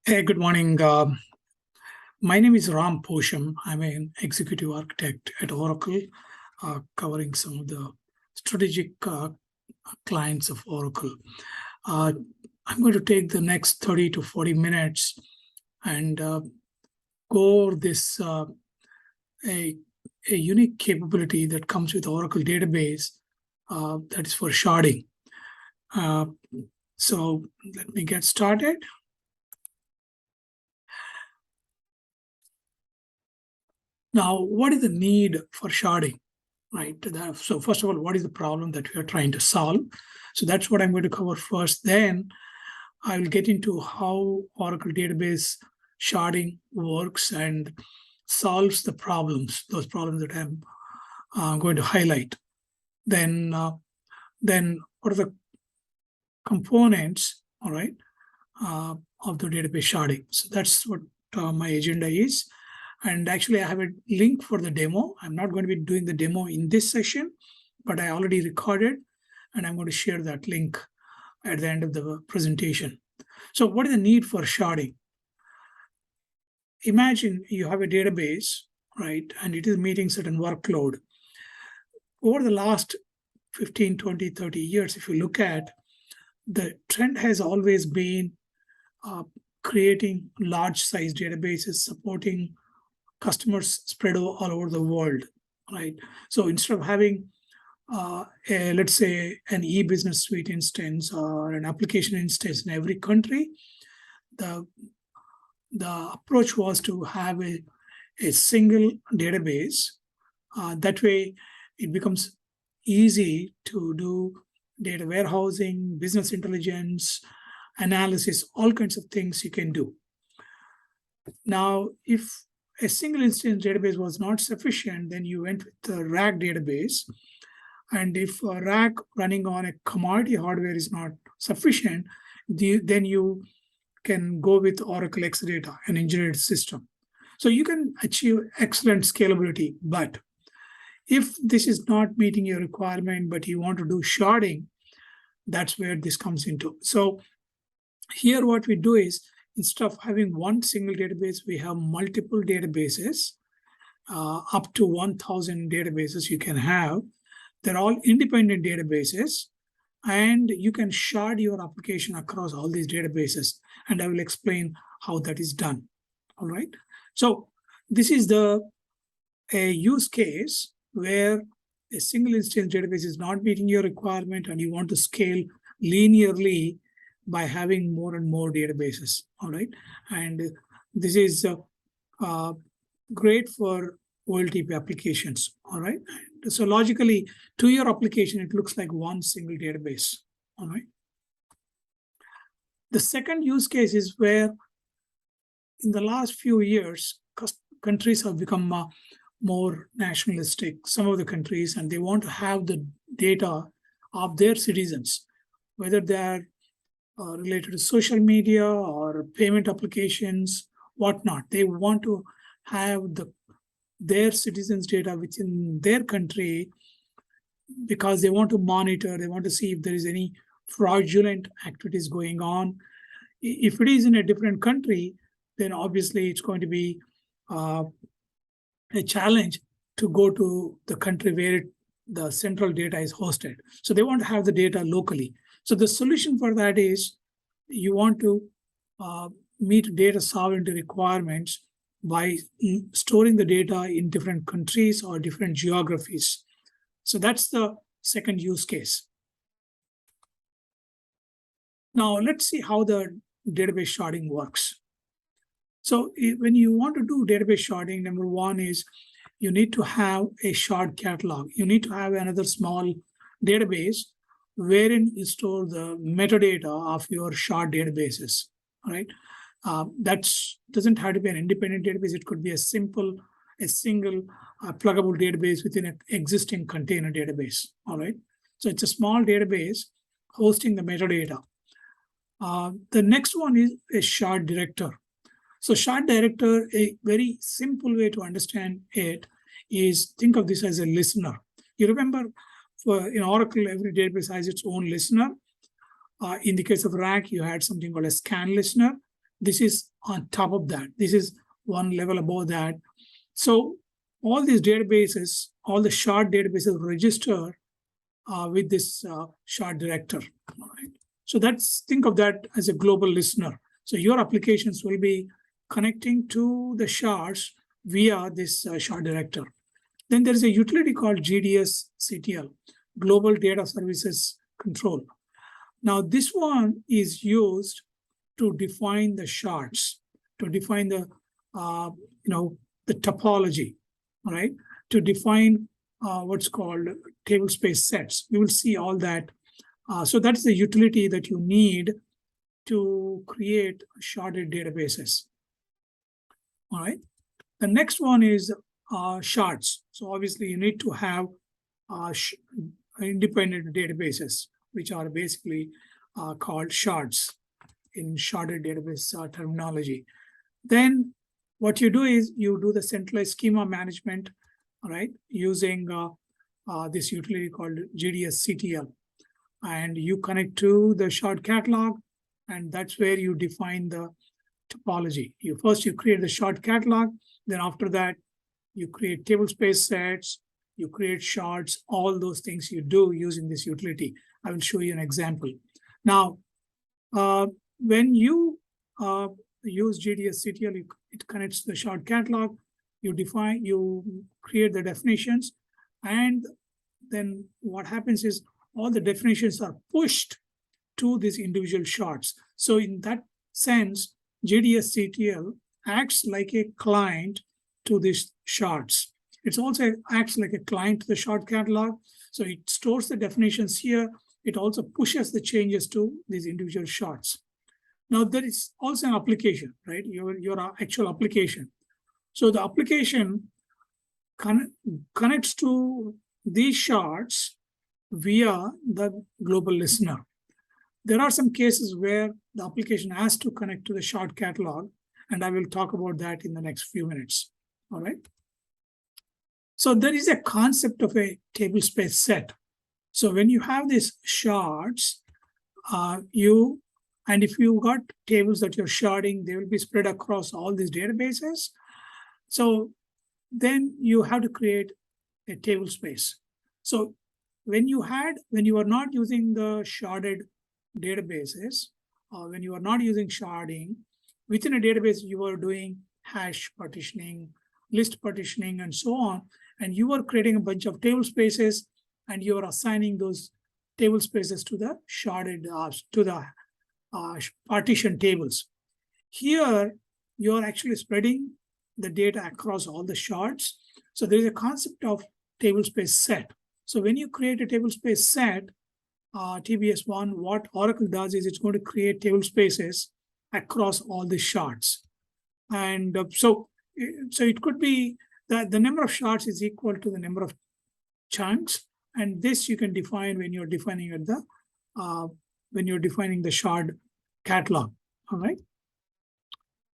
Hey, good morning. My name is Ram Posham. I'm an executive architect at Oracle, covering some of the strategic clients of Oracle. I'm going to take the next 30 to 40 minutes and go over this a unique capability that comes with Oracle database that is for sharding. So let me get started. Now, what is the need for sharding, right? So first of all, what is the problem that we are trying to solve? So that's what I'm going to cover first. Then I will get into how Oracle database sharding works and solves the problems, those problems that I'm going to highlight. Then what are the components, all right, of the database sharding? So that's what my agenda is. And actually, I have a link for the demo. I'm not going to be doing the demo in this session, but I already recorded, and I'm going to share that link at the end of the presentation. So what is the need for sharding? Imagine you have a database, right, and it is meeting certain workload. Over the last 15, 20, 30 years, if you look at, the trend has always been creating large-size databases supporting customers spread all over the world, right? So instead of having, let's say, an e-business suite instance or an application instance in every country, the approach was to have a single database. That way, it becomes easy to do data warehousing, business intelligence, analysis, all kinds of things you can do. Now, if a single instance database was not sufficient, then you went with the rack database. And if a rack running on a commodity hardware is not sufficient, then you can go with Oracle Exadata, an engineered system. So you can achieve excellent scalability. But if this is not meeting your requirement, but you want to do sharding, that's where this comes into. So here what we do is, instead of having one single database, we have multiple databases, up to 1,000 databases you can have. They're all independent databases, and you can shard your application across all these databases. And I will explain how that is done. All right. So this is a use case where a single instance database is not meeting your requirement, and you want to scale linearly by having more and more databases, all right? And this is great for OLTP applications, all right? So logically, to your application, it looks like one single database, all right? The second use case is where in the last few years, countries have become more nationalistic, some of the countries, and they want to have the data of their citizens, whether they are related to social media or payment applications, whatnot. They want to have their citizens' data within their country because they want to monitor, they want to see if there is any fraudulent activities going on. If it is in a different country, then obviously it's going to be a challenge to go to the country where the central data is hosted. So they want to have the data locally. So the solution for that is you want to meet data sovereignty requirements by storing the data in different countries or different geographies. So that's the second use case. Now let's see how the database sharding works. So when you want to do database sharding, number one is you need to have a shard catalog. You need to have another small database wherein you store the metadata of your shard databases, right? That doesn't have to be an independent database. It could be a single pluggable database within an existing container database, all right? So it's a small database hosting the metadata. The next one is a shard director. So shard director, a very simple way to understand it is think of this as a listener. You remember, in Oracle, every database has its own listener. In the case of RAC, you had something called a scan listener. This is on top of that. This is one level above that. So all these databases, all the shard databases register with this shard director. Right? So think of that as a global listener. So your applications will be connecting to the shards via this shard director. Then there is a utility called GDS CTL, Global Data Services Control. Now this one is used to define the shards, to define the the topology, right? To define what's called tablespace sets. We will see all that. So that's the utility that you need to create sharded databases. All right. The next one is shards. So obviously you need to have independent databases, which are basically called shards in sharded database terminology. Then what you do is you do the centralized schema management, right, using this utility called GDS CTL. And you connect to the shard catalog, and that's where you define the topology. First you create the shard catalog, then after that you create tablespace sets, you create shards, all those things you do using this utility. I will show you an example. Now, when you use GDS CTL, it connects to the shard catalog, you create the definitions, and then what happens is all the definitions are pushed to these individual shards. So in that sense, GDS CTL acts like a client to these shards. It also acts like a client to the shard catalog. So it stores the definitions here. It also pushes the changes to these individual shards. Now there is also an application, right? Your actual application. So the application connects to these shards via the global listener. There are some cases where the application has to connect to the shard catalog, and I will talk about that in the next few minutes. All right. So there is a concept of a tablespace set. So when you have these shards, and if you got tables that you're sharding, they will be spread across all these databases. So then you have to create a tablespace. So when you are not using the sharded databases, when you are not using sharding, within a database, you are doing hash partitioning, list partitioning, and so on. And you are creating a bunch of table spaces, and you are assigning those table spaces to the sharded, to the partition tables. Here, you're actually spreading the data across all the shards. So there is a concept of tablespace set. So when you create a tablespace set, TBS1, what Oracle does is it's going to create table spaces across all the shards. And so it could be that the number of shards is equal to the number of chunks. And this you can define when you're defining at the shard catalog. All right.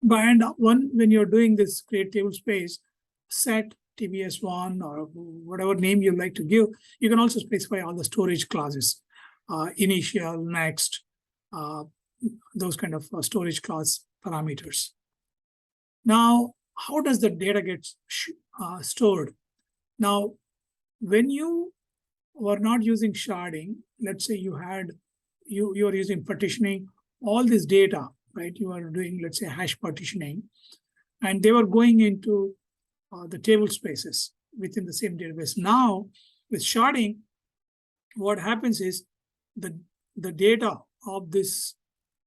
But when you're doing this create table space, set TBS1 or whatever name you like to give, you can also specify all the storage classes, initial, next, those kind of storage class parameters. Now, how does the data get stored? Now, when you were not using sharding, let's say you are using partitioning, all this data, right? You are doing, let's say, hash partitioning, and they were going into the table spaces within the same database. Now, with sharding, what happens is the data of this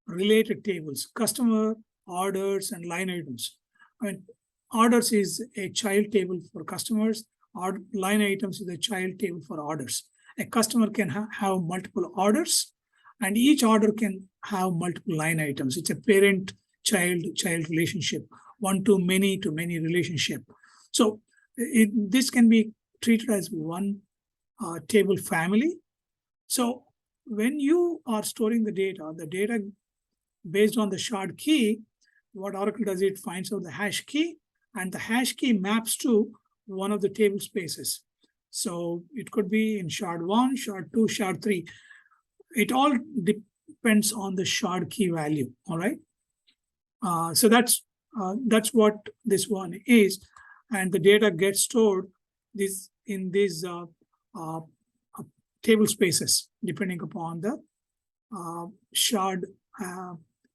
related tables, customer, orders, and line items. I mean, orders is a child table for customers, or line items is a child table for orders. A customer can have multiple orders, and each order can have multiple line items. It's a parent-child relationship, one to many relationship. So this can be treated as one table family. So when you are storing the data based on the shard key, what Oracle does, it finds out the hash key, and the hash key maps to one of the table spaces. So it could be in shard 1, shard 2, shard 3. It all depends on the shard key value, all right? So that's what this one is, and the data gets stored in these table spaces depending upon the shard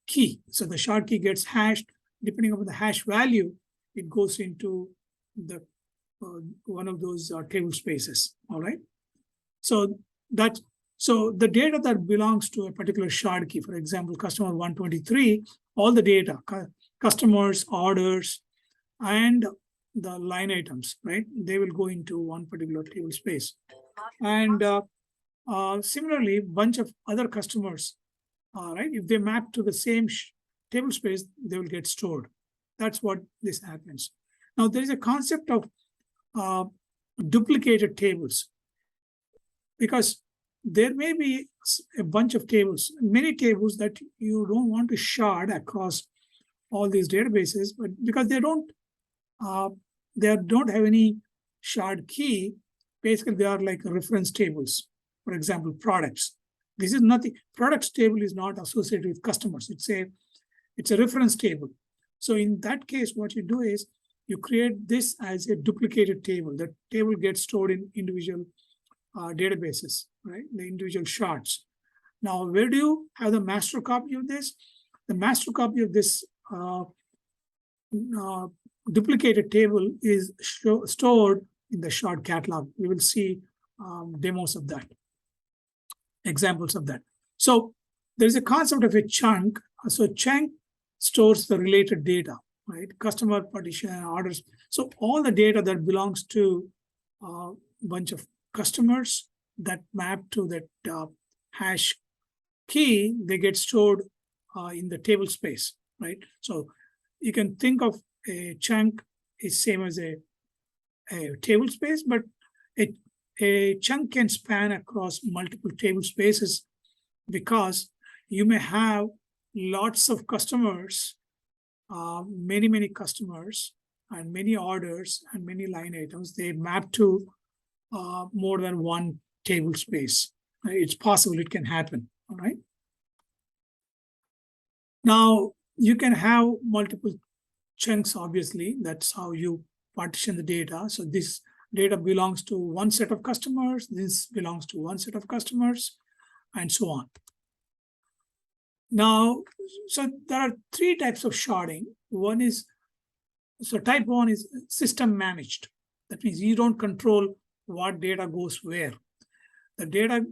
key. So the shard key gets hashed depending upon the hash value. It goes into the one of those table spaces. All right. So the data that belongs to a particular shard key, for example, customer 123, all the data, customers, orders, and the line items, right? They will go into one particular table space. And similarly, bunch of other customers, right? If they map to the same table space, they will get stored. That's what this happens. Now, there is a concept of duplicated tables, because there may be a bunch of tables, many tables that you don't want to shard across all these databases, but because they don't have any shard key, basically they are like reference tables. For example, products. This is nothing. Products table is not associated with customers. It's a reference table. So in that case, what you do is you create this as a duplicated table. The table gets stored in individual databases, right? The individual shards. Now, where do you have the master copy of this? The master copy of this duplicated table is stored in the shard catalog. We will see demos of that, examples of that. So there's a concept of a chunk. So chunk stores the related data, right? Customer, partition, orders. So all the data that belongs to a bunch of customers that map to that hash key, they get stored in the table space, right? So you can think of a chunk is same as a table space, but a chunk can span across multiple table spaces, because you may have lots of customers, many customers, and many orders and many line items. They map to more than one table space. It's possible, it can happen. All right. Now, you can have multiple chunks, obviously. That's how you partition the data. So this data belongs to one set of customers, this belongs to one set of customers, and so on. Now, so there are three types of sharding. Type 1 is system managed. That means you don't control what data goes where. The data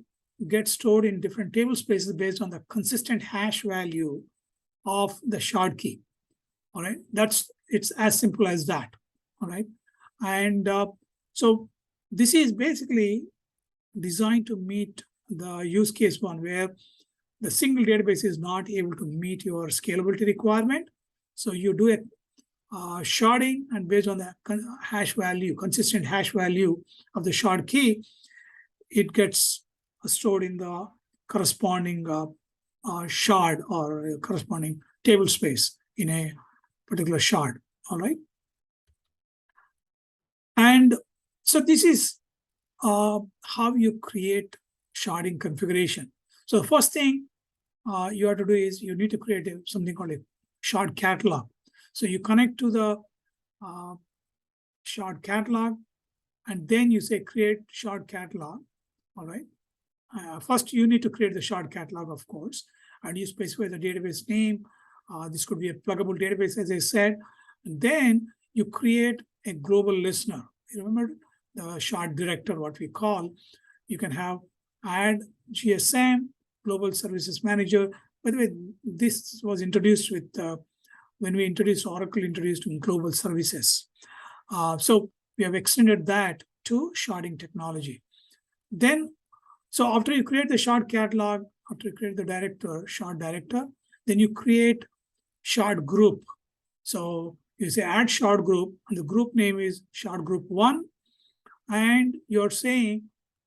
gets stored in different table spaces based on the consistent hash value of the shard key. All right, it's as simple as that. All right, and so this is basically designed to meet the use case one where the single database is not able to meet your scalability requirement. So you do a sharding, and based on the hash value, consistent hash value of the shard key, it gets stored in the corresponding shard or corresponding table space in a particular shard. All right. And so this is how you create sharding configuration. So the first thing you have to do is you need to create something called a shard catalog. So you connect to the shard catalog, and then you say create shard catalog. All right. First, you need to create the shard catalog, of course, and you specify the database name. This could be a pluggable database, as I said. And then you create a global listener. You remember the shard director, what we call. You can have add GSM, Global Services Manager. By the way, this was introduced with when we introduced Oracle introduced global services. So we have extended that to sharding technology. Then, so after you create the shard catalog, after you create the director, shard director, then you create shard group. So you say add shard group, and the group name is shard group 1. And you're saying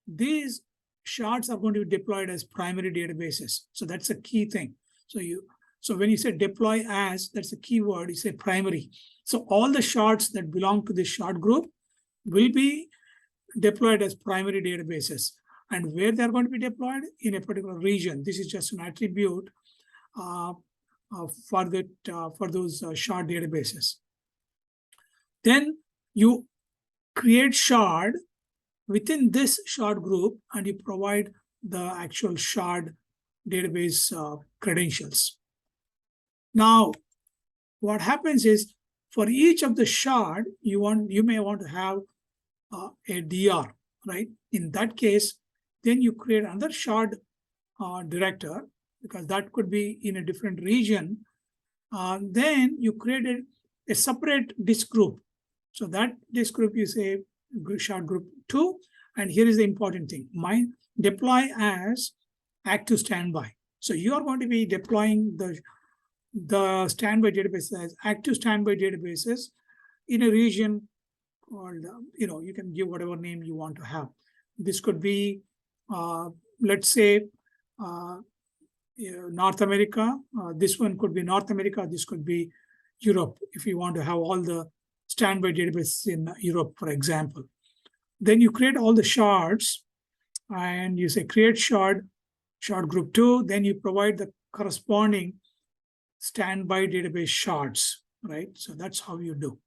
these shards are going to be deployed as primary databases. So that's a key thing. So when you say deploy as, that's a keyword, you say primary. So all the shards that belong to this shard group will be deployed as primary databases. And where they're going to be deployed? In a particular region. This is just an attribute for those shard databases. Then you create shard within this shard group, and you provide the actual shard database credentials. Now, what happens is for each of the shard, you may want to have a DR, right? In that case, then you create another shard director, because that could be in a different region. Then you created a separate disk group. So that disk group, you say shard group 2, and here is the important thing: deploy as active standby. So you are going to be deploying the standby databases as active standby databases in a region called, you can give whatever name you want to have. This could be, let's say, North America. This one could be North America. This could be Europe, if you want to have all the standby databases in Europe, for example. Then you create all the shards, and you say create shard group 2. Then you provide the corresponding standby database shards, right? So that's how you do.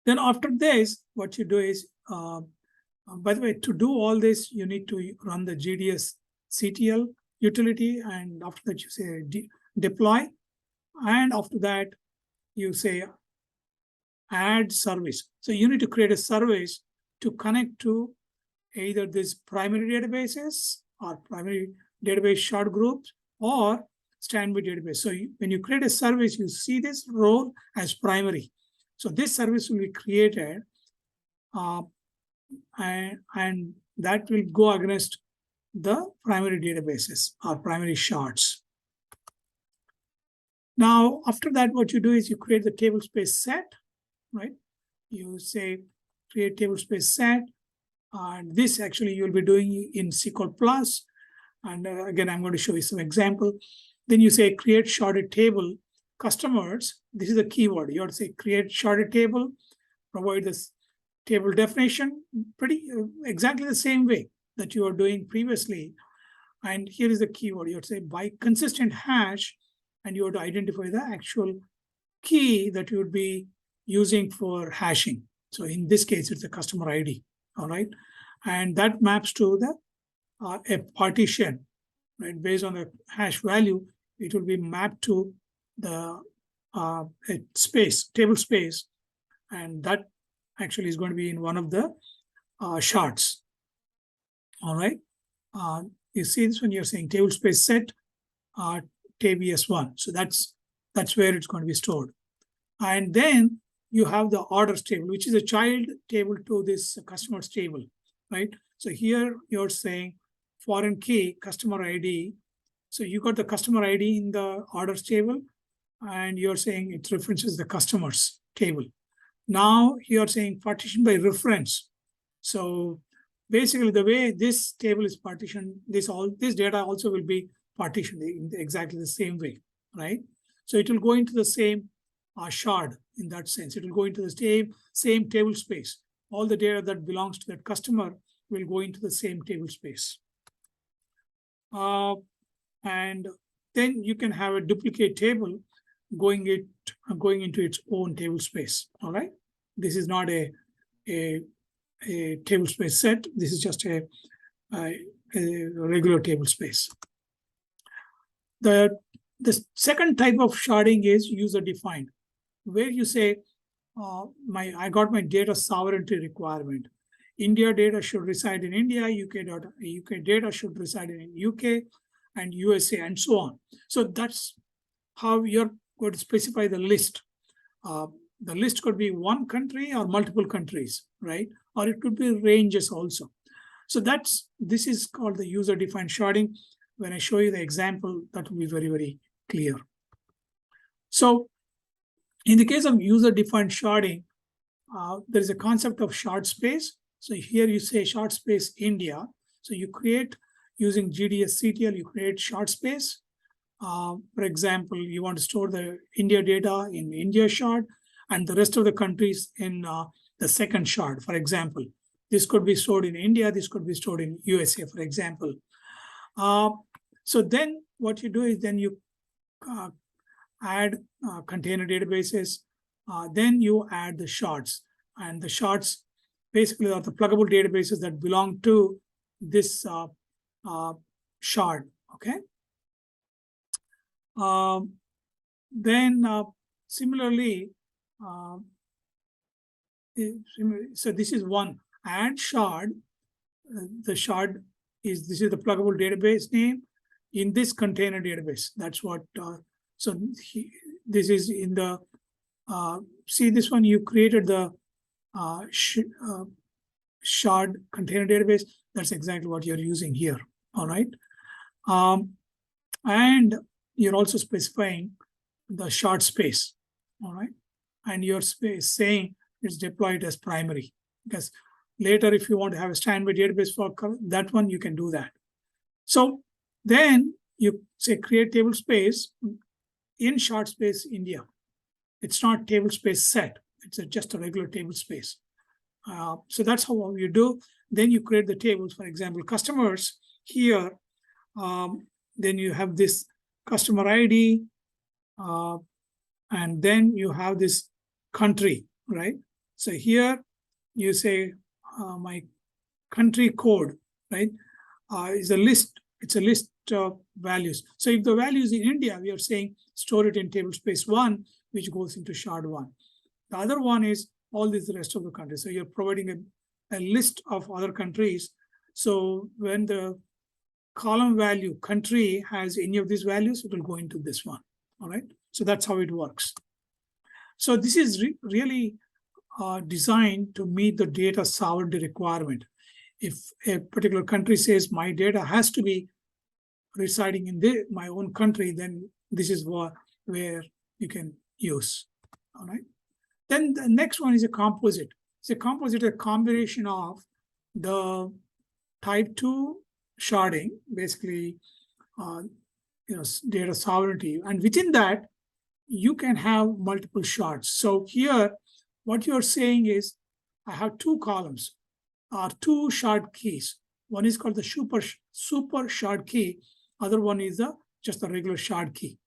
Then after this, what you do is, by the way, to do all this, you need to run the GDS CTL utility, and after that you say deploy, and after that you say add service. So you need to create a service to connect to either these primary databases or primary database shard groups or standby database. So when you create a service, you see this role as primary. So this service will be created, and that will go against the primary databases or primary shards. Now, after that, what you do is you create the tablespace set, right? You say create tablespace set, and this actually you'll be doing in SQL Plus. And again, I'm going to show you some example. Then you say create sharded table customers. This is the keyword. You have to say create sharded table, provide this table definition, pretty exactly the same way that you are doing previously. And here is the keyword. You have to say by consistent hash, and you have to identify the actual key that you would be using for hashing. So in this case, it's a customer ID, all right? And that maps to the a partition, right? Based on the hash value, it will be mapped to the table space, and that actually is going to be in one of the shards. All right. You see this when you're saying table space set TBS1. So that's where it's going to be stored. And then you have the orders table, which is a child table to this customer's table, right? So here you're saying foreign key, customer ID. So you got the customer ID in the orders table, and you're saying it references the customer's table. Now you're saying partition by reference. So basically the way this table is partitioned, this data also will be partitioned in exactly the same way, right? So it will go into the same shard in that sense. It will go into the same table space. All the data that belongs to that customer will go into the same table space. And then you can have a duplicate table going into its own table space. All right. This is not a table space set. This is just a regular table space. The second type of sharding is user defined, where you say, I got my data sovereignty requirement. India data should reside in India, UK data should reside in UK and USA, and so on. So that's how you're going to specify the list. The list could be one country or multiple countries, right? Or it could be ranges also. So this is called the user-defined sharding. When I show you the example, that will be very, very clear. So in the case of user-defined sharding, there is a concept of shard space. So here you say shard space India. So you create, using GDS CTL, you create shard space. For example, you want to store the India data in India shard and the rest of the countries in the second shard. For example, this could be stored in India, this could be stored in USA, for example. So then what you do is then you add container databases, then you add the shards, and the shards basically are the pluggable databases that belong to this shard. Okay. Then similarly, so this is one add shard. The shard is, this is the pluggable database name in this container database. That's what. So this is in the see this one. You created the shard container database. That's exactly what you're using here. All right. And you're also specifying the shard space. All right. And your space saying it's deployed as primary, because later if you want to have a standby database for that one, you can do that. So then you say create table space in shard space India. It's not table space set. It's just a regular table space. So that's how you do. Then you create the tables. For example, customers here. Then you have this customer ID, and then you have this country, right? So here you say my country code, right? Is a list. It's a list of values. So if the value is in India, we are saying store it in table space 1, which goes into shard 1. The other one is all this rest of the countries. So you're providing a list of other countries. So when the column value country has any of these values, it will go into this one. All right. So that's how it works. So this is really designed to meet the data sovereignty requirement. If a particular country says my data has to be residing in my own country, then this is where you can use. All right. Then the next one is a composite. It's a composite, a combination of the type 2 sharding, basically, data sovereignty, and within that, you can have multiple shards. So here, what you're saying is, I have 2 columns, or 2 shard keys. One is called the super shard key. Other one is just the regular shard key.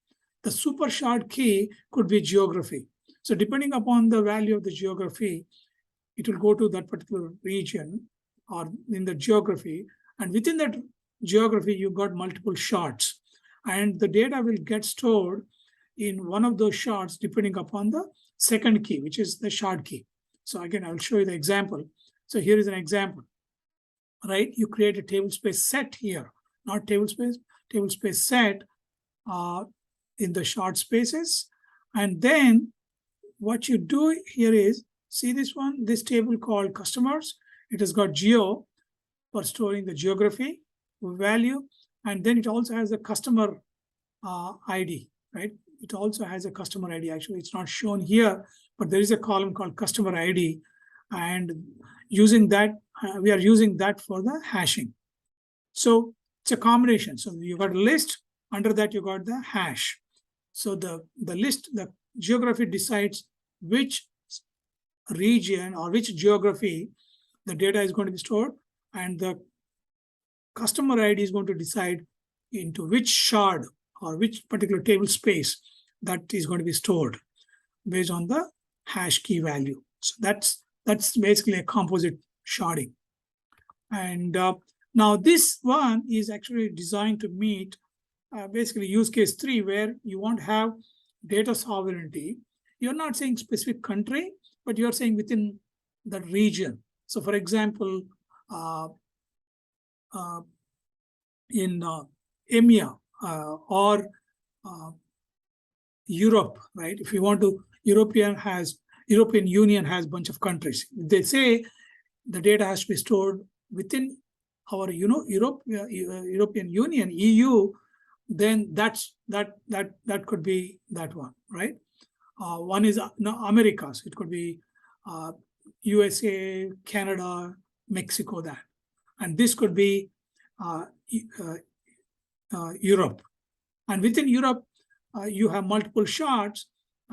The super shard key could be geography. So depending upon the value of the geography, it will go to that particular region or in the geography. And within that geography, you got multiple shards. And the data will get stored in one of those shards depending upon the second key, which is the shard key. So again, I'll show you the example. So here is an example, right? You create a table space set here, not table space set in the shard spaces. And then what you do here is, see this one, this table called customers. It has got geo for storing the geography value. And then it also has a customer ID, right? It also has a customer ID. Actually, it's not shown here, but there is a column called customer ID. And using that, we are using that for the hashing. So it's a combination. So you got a list, under that you got the hash. So the list, the geography decides which region or which geography the data is going to be stored, and the customer ID is going to decide into which shard or which particular table space that is going to be stored based on the hash key value. So that's basically a composite sharding. And now this one is actually designed to meet basically use case 3, where you want to have data sovereignty. You're not saying specific country, but you're saying within the region. So for example, in EMEA or Europe, right? If you want to, European Union has a bunch of countries. They say the data has to be stored within our, European Union, EU. Then that could be that one, right? One is Americas. It could be USA, Canada, Mexico, that. And this could be Europe. And within Europe, you have multiple shards.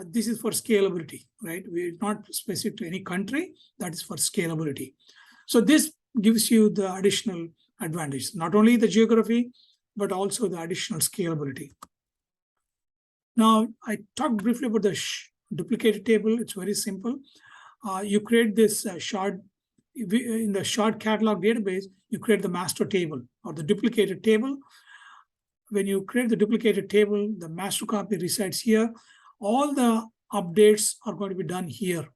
This is for scalability, right? We're not specific to any country. That is for scalability. So this gives you the additional advantage. Not only the geography, but also the additional scalability. Now, I talked briefly about the duplicated table. It's very simple. You create this shard in the shard catalog database. You create the master table or the duplicated table. When you create the duplicated table, the master copy resides here. All the updates are going to be done here.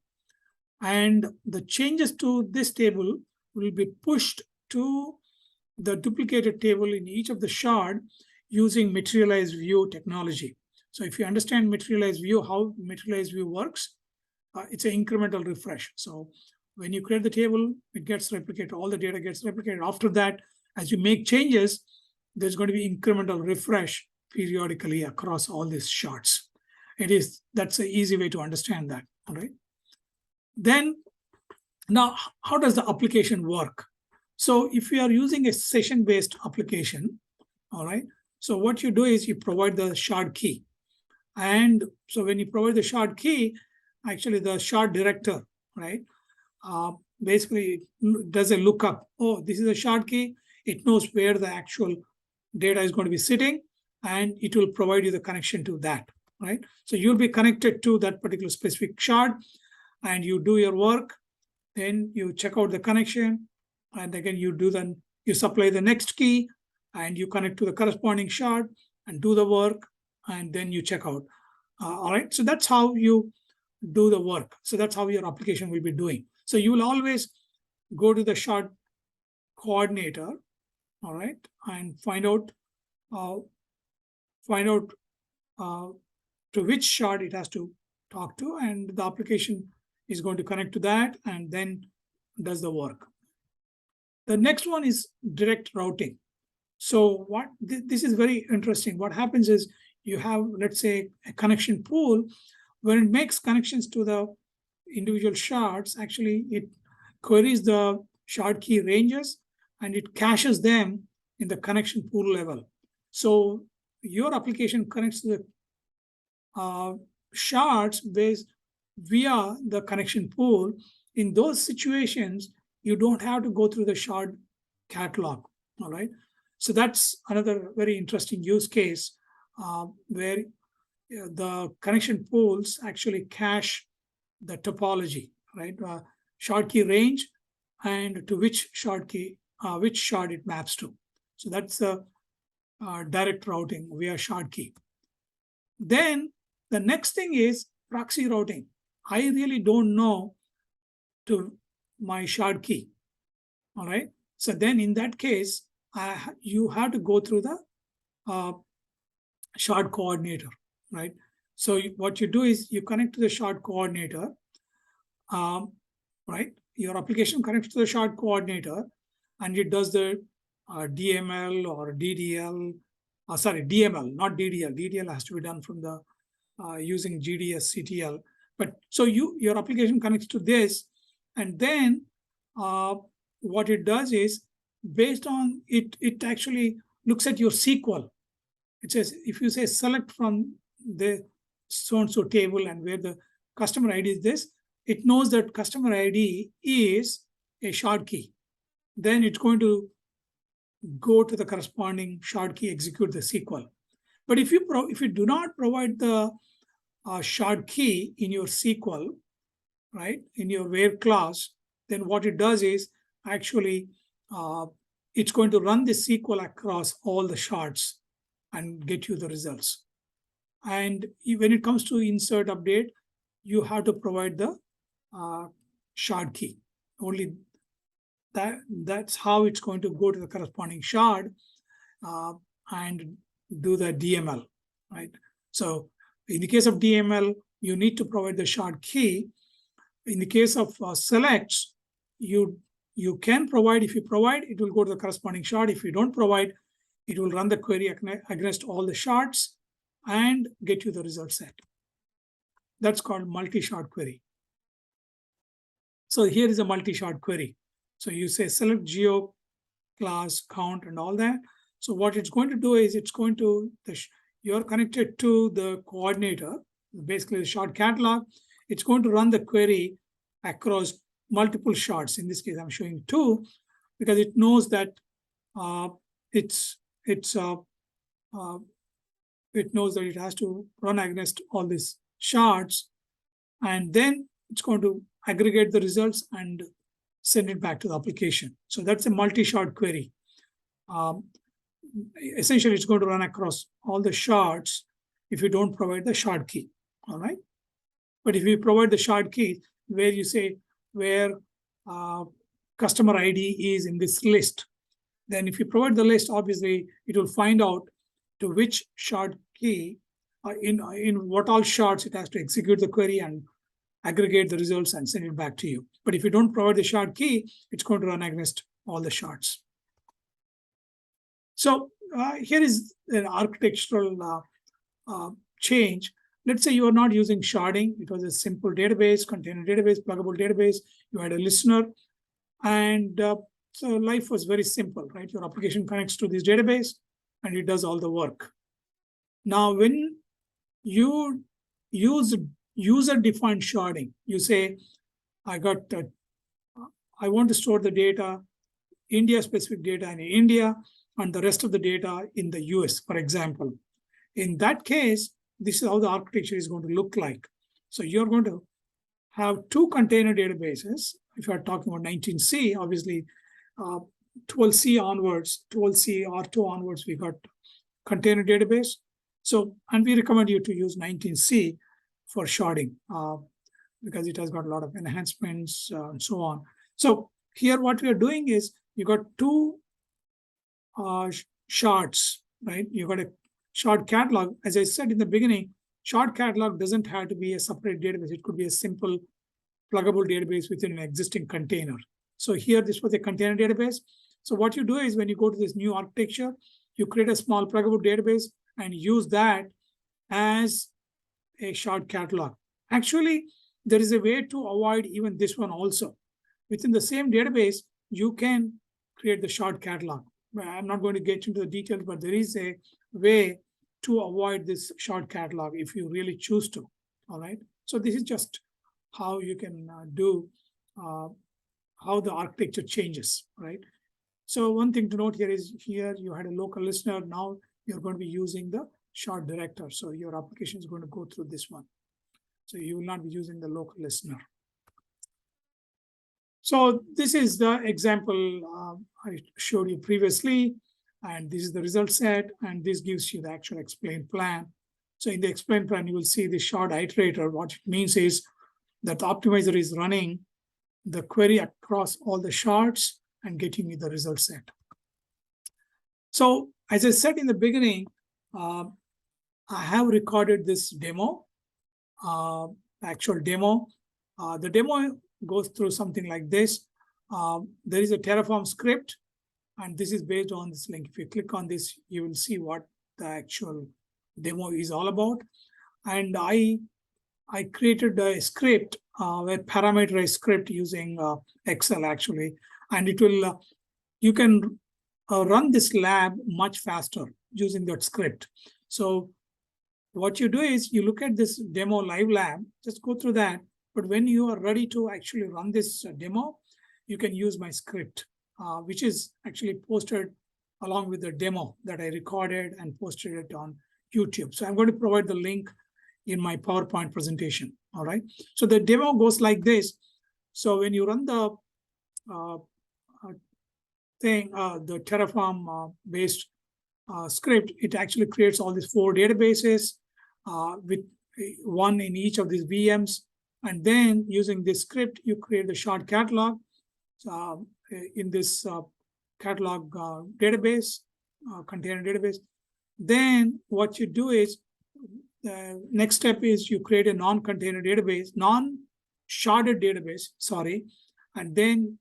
And the changes to this table will be pushed to the duplicated table in each of the shard using materialized view technology. So if you understand materialized view, how materialized view works, it's an incremental refresh. So when you create the table, it gets replicated, all the data gets replicated. After that, as you make changes, there's going to be incremental refresh periodically across all these shards. That's an easy way to understand that, all right? Then, now, how does the application work? So if you are using a session-based application, all right, so what you do is you provide the shard key. And so when you provide the shard key, actually the shard director, right, basically does a lookup. Oh, this is a shard key. It knows where the actual data is going to be sitting, and it will provide you the connection to that, right? So you'll be connected to that particular specific shard, and you do your work. Then you check out the connection, and again you supply the next key, and you connect to the corresponding shard and do the work, and then you check out. All right, so that's how you do the work. So that's how your application will be doing. So you will always go to the shard coordinator, all right, and find out to which shard it has to talk to, and the application is going to connect to that and then does the work. The next one is direct routing. So this is very interesting. What happens is you have, let's say, a connection pool. When it makes connections to the individual shards, actually it queries the shard key ranges and it caches them in the connection pool level. So your application connects to the shards based via the connection pool. In those situations, you don't have to go through the shard catalog, all right? So that's another very interesting use case where the connection pools actually cache the topology, right? Shard key range and to which shard it maps to. So that's the direct routing via shard key. Then the next thing is proxy routing. I really don't know to my shard key, all right? So then in that case, you have to go through the shard coordinator, right? So what you do is you connect to the shard coordinator, right? Your application connects to the shard coordinator and it does the DML or DDL, DML, not DDL. DDL has to be done from the using GDS CTL. But so your application connects to this, and then what it does is based on it actually looks at your SQL. It says, if you say select from the so-and-so table and where the customer ID is this, it knows that customer ID is a shard key. Then it's going to go to the corresponding shard key, execute the SQL. But if you do not provide the shard key in your SQL, right, in your where class, then what it does is actually it's going to run the SQL across all the shards and get you the results. And when it comes to insert update, you have to provide the shard key. Only that's how it's going to go to the corresponding shard and do the DML, right? So in the case of DML, you need to provide the shard key. In the case of selects, you can provide. If you provide, it will go to the corresponding shard. If you don't provide, it will run the query against all the shards and get you the result set. That's called multi-shard query. So here is a multi-shard query. So you say select geo, class, count, and all that. So what it's going to do is you're connected to the coordinator, basically the shard catalog. It's going to run the query across multiple shards. In this case, I'm showing 2 because it knows that it's it knows that it has to run against all these shards, and then it's going to aggregate the results and send it back to the application. So that's a multi-shard query. Essentially, it's going to run across all the shards if you don't provide the shard key, all right? But if you provide the shard key, where you say where customer ID is in this list, then if you provide the list, obviously, it will find out to which shard key, in what all shards it has to execute the query and aggregate the results and send it back to you. But if you don't provide the shard key, it's going to run against all the shards. So here is an architectural change. Let's say you are not using sharding. It was a simple database, container database, pluggable database. You had a listener. And so life was very simple, right? Your application connects to this database and it does all the work. Now, when you use user-defined sharding, you say, I want to store the data, India-specific data in India, and the rest of the data in the US, for example. In that case, this is how the architecture is going to look like. So you're going to have two container databases. If you're talking about 19C, obviously 12C onwards, 12C R2 onwards, we got container database. So, and we recommend you to use 19C for sharding because it has got a lot of enhancements and so on. So here what we are doing is you got two shards, right? You got a shard catalog. As I said in the beginning, shard catalog doesn't have to be a separate database. It could be a simple pluggable database within an existing container. So here, this was a container database. So what you do is when you go to this new architecture, you create a small pluggable database and use that as a shard catalog. Actually, there is a way to avoid even this one also. Within the same database, you can create the shard catalog. I'm not going to get into the details, but there is a way to avoid this shard catalog if you really choose to, all right? So this is just how you can do, how the architecture changes, right? So one thing to note here is here you had a local listener. Now you're going to be using the shard director. So your application is going to go through this one. So you will not be using the local listener. So this is the example I showed you previously, and this is the result set, and this gives you the actual explain plan. So in the explain plan, you will see the shard iterator. What it means is that the optimizer is running the query across all the shards and getting you the result set. So as I said in the beginning, I have recorded this demo, actual demo. The demo goes through something like this. There is a Terraform script, and this is based on this link. If you click on this, you will see what the actual demo is all about. And I created a script, a parameterized script using Excel actually, and it will, you can run this lab much faster using that script. So what you do is you look at this demo live lab, just go through that. But when you are ready to actually run this demo, you can use my script, which is actually posted along with the demo that I recorded and posted it on YouTube. So I'm going to provide the link in my PowerPoint presentation, all right? So the demo goes like this. So when you run the the Terraform based script, it actually creates all these 4 databases with one in each of these VMs. And then using this script, you create the shard catalog in this catalog database, container database. Then what you do is, the next step is you create a non-container database, non-sharded database, sorry, and then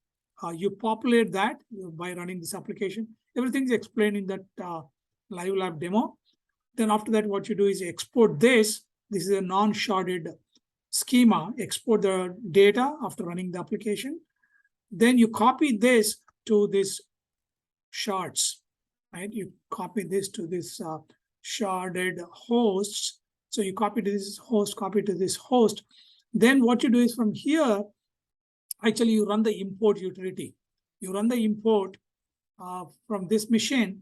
you populate that by running this application. Everything is explained in that live lab demo. Then after that, what you do is export this. This is a non-sharded schema, export the data after running the application. Then you copy this to this shards, right? You copy this to this sharded hosts. So you copy to this host, copy to this host. Then what you do is from here, actually you run the import utility. You run the import from this machine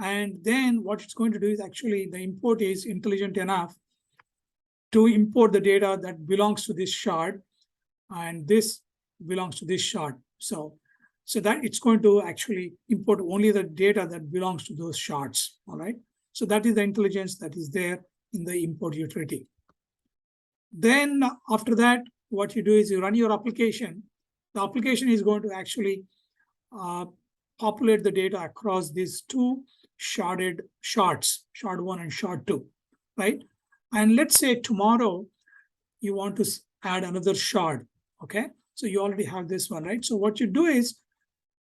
And then what it's going to do is actually the import is intelligent enough to import the data that belongs to this shard, and this belongs to this shard. So that it's going to actually import only the data that belongs to those shards. All right. So that is the intelligence that is there in the import utility. Then after that, what you do is you run your application. The application is going to actually populate the data across these two sharded shards, shard 1 and shard 2, right? And let's say tomorrow you want to add another shard, okay? So you already have this one, right? So what you do is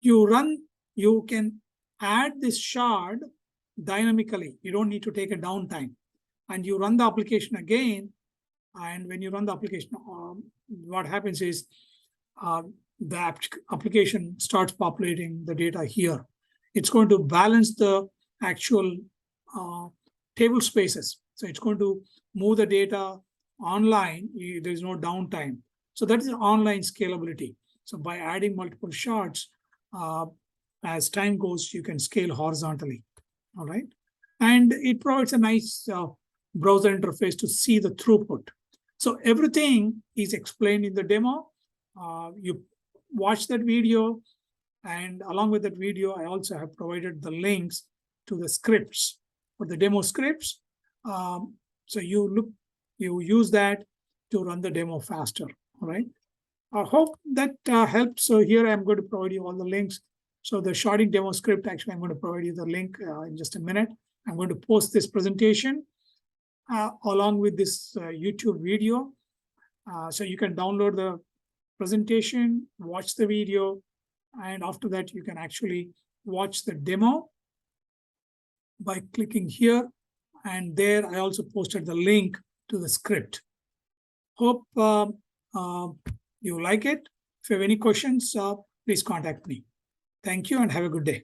you can add this shard dynamically. You don't need to take a downtime. And you run the application again. And when you run the application, what happens is the application starts populating the data here. It's going to balance the actual table spaces. So it's going to move the data online. There's no downtime. So that is online scalability. So by adding multiple shards, as time goes, you can scale horizontally. All right. And it provides a nice browser interface to see the throughput. So everything is explained in the demo. You watch that video, and along with that video, I also have provided the links to the scripts for the demo scripts. So you use that to run the demo faster. All right. I hope that helps. So here I'm going to provide you all the links. So the sharding demo script, actually, I'm going to provide you the link in just a minute. I'm going to post this presentation along with this YouTube video. So you can download the presentation, watch the video, and after that, you can actually watch the demo by clicking here. And there, I also posted the link to the script. Hope you like it. If you have any questions, please contact me. Thank you and have a good day.